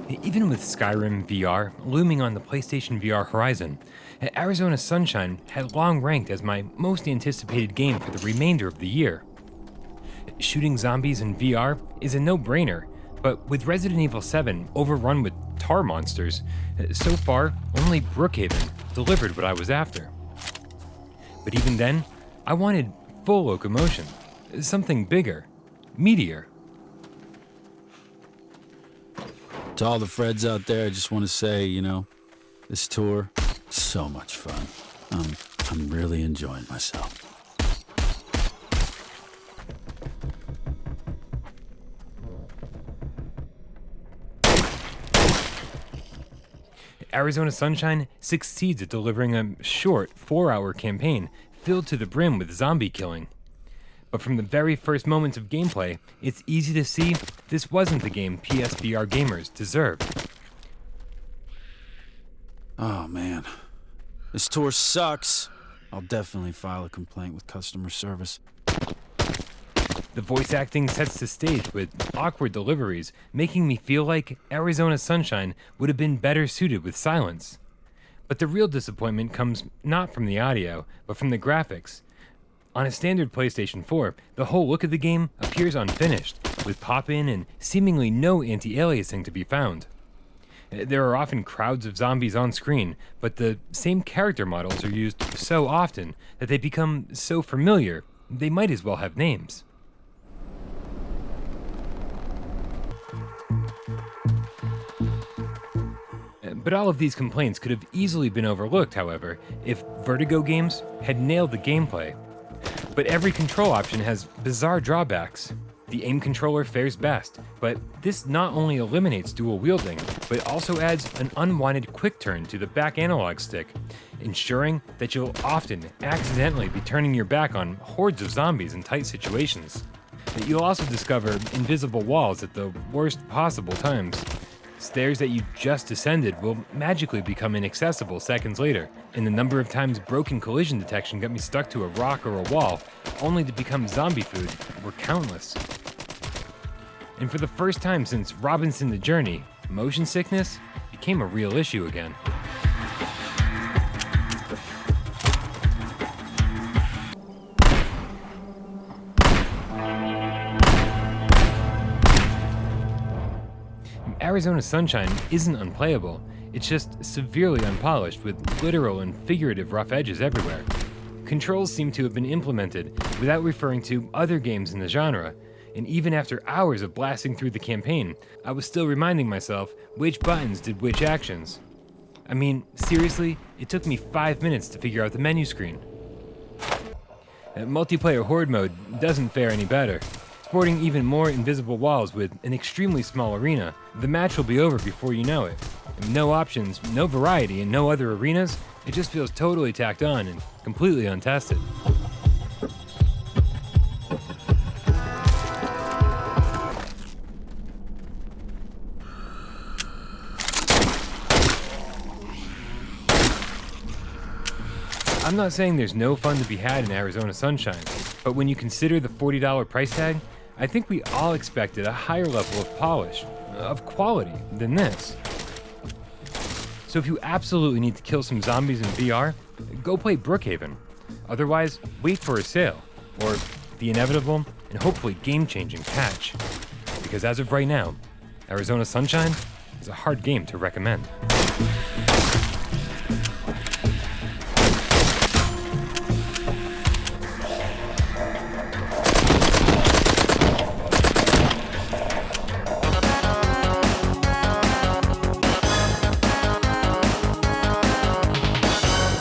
Even with Skyrim VR looming on the PlayStation VR horizon, Arizona Sunshine had long ranked as my most anticipated game for the remainder of the year. Shooting zombies in VR is a no-brainer, but with Resident Evil 7 overrun with tar monsters, so far only Brookhaven delivered what I was after. But even then, I wanted full locomotion, something bigger, meatier. To all the Freds out there, I just want to say, this tour, so much fun. I'm really enjoying myself. Arizona Sunshine succeeds at delivering a short 4-hour campaign filled to the brim with zombie killing. But from the very first moments of gameplay, it's easy to see this wasn't the game PSVR gamers deserved. Oh man, this tour sucks. I'll definitely file a complaint with customer service. The voice acting sets the stage with awkward deliveries, making me feel like Arizona Sunshine would have been better suited with silence. But the real disappointment comes not from the audio, but from the graphics. On a standard PlayStation 4, the whole look of the game appears unfinished, with pop-in and seemingly no anti-aliasing to be found. There are often crowds of zombies on screen, but the same character models are used so often that they become so familiar, they might as well have names. But all of these complaints could have easily been overlooked, however, if Vertigo Games had nailed the gameplay. But every control option has bizarre drawbacks. The aim controller fares best, but this not only eliminates dual wielding, but also adds an unwanted quick turn to the back analog stick, ensuring that you'll often accidentally be turning your back on hordes of zombies in tight situations. You'll also discover invisible walls at the worst possible times. Stairs that you just descended will magically become inaccessible seconds later, and the number of times broken collision detection got me stuck to a rock or a wall, only to become zombie food, were countless. And for the first time since Robinson the Journey, motion sickness became a real issue again. Arizona Sunshine isn't unplayable, it's just severely unpolished with literal and figurative rough edges everywhere. Controls seem to have been implemented without referring to other games in the genre, and even after hours of blasting through the campaign, I was still reminding myself which buttons did which actions. I mean, seriously, it took me 5 minutes to figure out the menu screen. Multiplayer Horde mode doesn't fare any better. Sporting even more invisible walls with an extremely small arena, the match will be over before you know it. No options, no variety, and no other arenas, it just feels totally tacked on and completely untested. I'm not saying there's no fun to be had in Arizona Sunshine, but when you consider the $40 price tag, I think we all expected a higher level of polish, of quality, than this. So if you absolutely need to kill some zombies in VR, go play Brookhaven. Otherwise, wait for a sale, or the inevitable and hopefully game-changing patch. Because as of right now, Arizona Sunshine is a hard game to recommend.